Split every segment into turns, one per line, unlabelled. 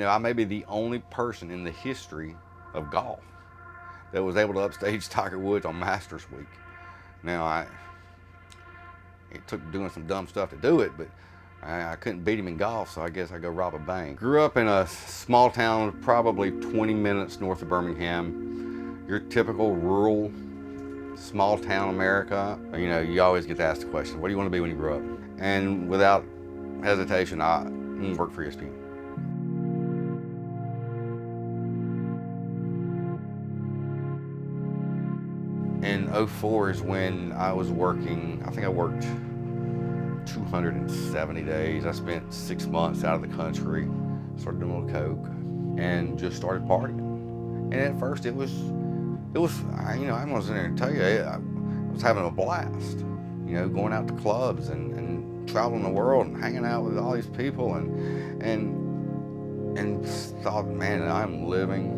You know, I may be the only person in the history of golf that was able to upstage Tiger Woods on Masters Week. Now, it took doing some dumb stuff to do it, but I couldn't beat him in golf, so I guess I go rob a bank. Grew up in a small town, probably 20 minutes north of Birmingham. Your typical rural, small town America. You know, you always get to ask the question, what do you want to be when you grow up? And without hesitation, I work for ESPN. In '04 is when I was working, I think I worked 270 days. I spent 6 months out of the country, started doing a little coke, and just started partying. And at first it was, you know, I wasn't there to tell you, I was having a blast. You know, going out to clubs and traveling the world and hanging out with all these people and thought, man, I'm living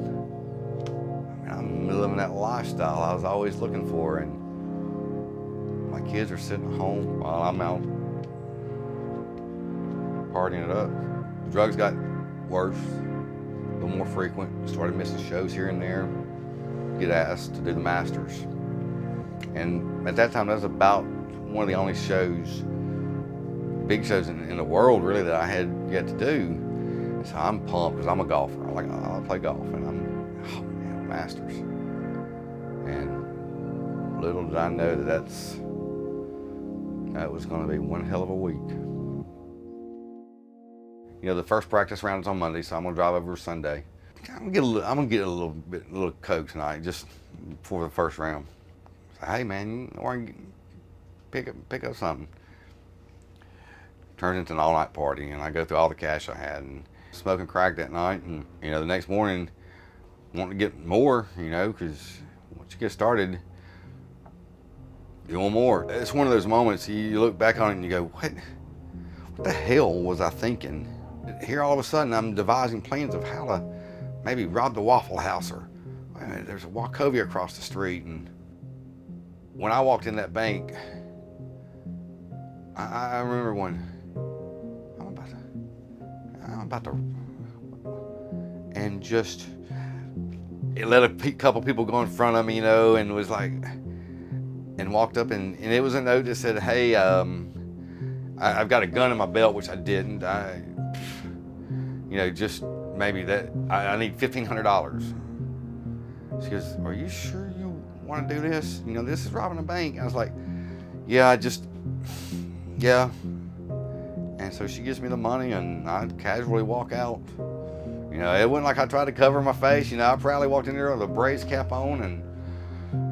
that lifestyle I was always looking for, and my kids are sitting at home while I'm out partying it up. The drugs got worse, a little more frequent, started missing shows here and there, get asked to do the Masters. And at that time, that was about one of the only shows, big shows in the world really, that I had yet to do. So I'm pumped because I'm a golfer. I play golf, and oh man, Masters. And little did I know that was going to be one hell of a week. You know, the first practice round is on Monday, so I'm going to drive over Sunday. I'm gonna get a little coke tonight, just before the first round. So, hey man, why don't you pick up something? Turns into an all-night party, and I go through all the cash I had, and smoking crack that night, and you know, the next morning, wanting to get more, you know, because once you get started, you want more. It's one of those moments you look back on it and you go, what the hell was I thinking? Here all of a sudden I'm devising plans of how to maybe rob the Waffle House, or there's a Wachovia across the street. And when I walked in that bank, I remember when I'm about to, and just, it let a couple people go in front of me, you know, and was like, and walked up, and it was a note that said, hey, I've got a gun in my belt, which I didn't. You know, just maybe that, I need $1,500. She goes, are you sure you want to do this? You know, this is robbing a bank. I was like, yeah, yeah. And so she gives me the money, and I casually walk out. You know, it wasn't like I tried to cover my face. You know, I proudly walked in there with a Braves cap on, and,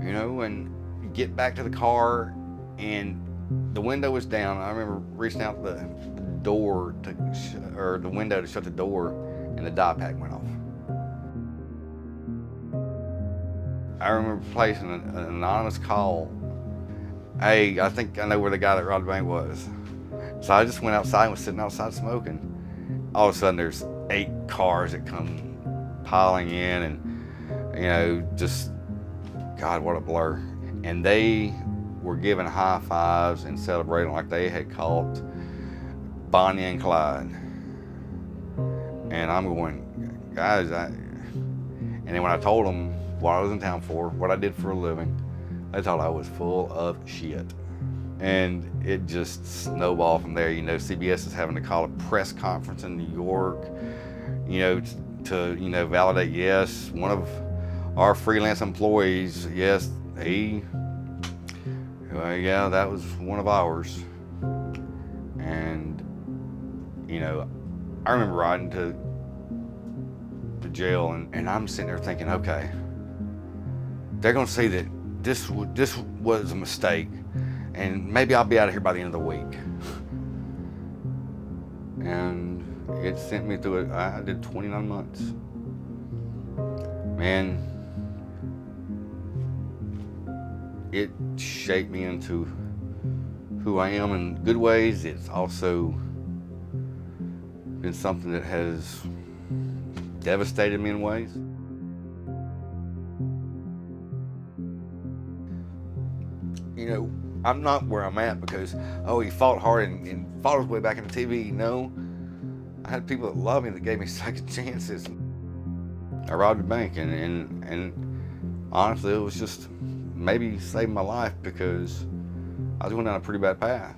you know, and get back to the car, and the window was down. I remember reaching out the door or the window to shut the door, and the dye pack went off. I remember placing an anonymous call. Hey, I think I know where the guy that robbed the bank was. So I just went outside and was sitting outside smoking. All of a sudden there's 8 cars that come piling in, and, you know, just, God, what a blur. And they were giving high fives and celebrating like they had caught Bonnie and Clyde. And I'm going, guys, and then when I told them what I was in town for, what I did for a living, they thought I was full of shit. And it just snowballed from there. You know, CBS is having to call a press conference in New York, you know, to you know, validate, yes, one of our freelance employees, yes, yeah, that was one of ours. And, you know, I remember riding to the jail, and I'm sitting there thinking, okay, they're gonna see that this was a mistake, and maybe I'll be out of here by the end of the week. And it sent me through it. I did 29 months. Man, it shaped me into who I am in good ways. It's also been something that has devastated me in ways. You know, I'm not where I'm at because, oh, he fought hard and fought his way back into TV. No, I had people that loved me that gave me second chances. I robbed a bank, and honestly, it was just maybe saved my life because I was going down a pretty bad path.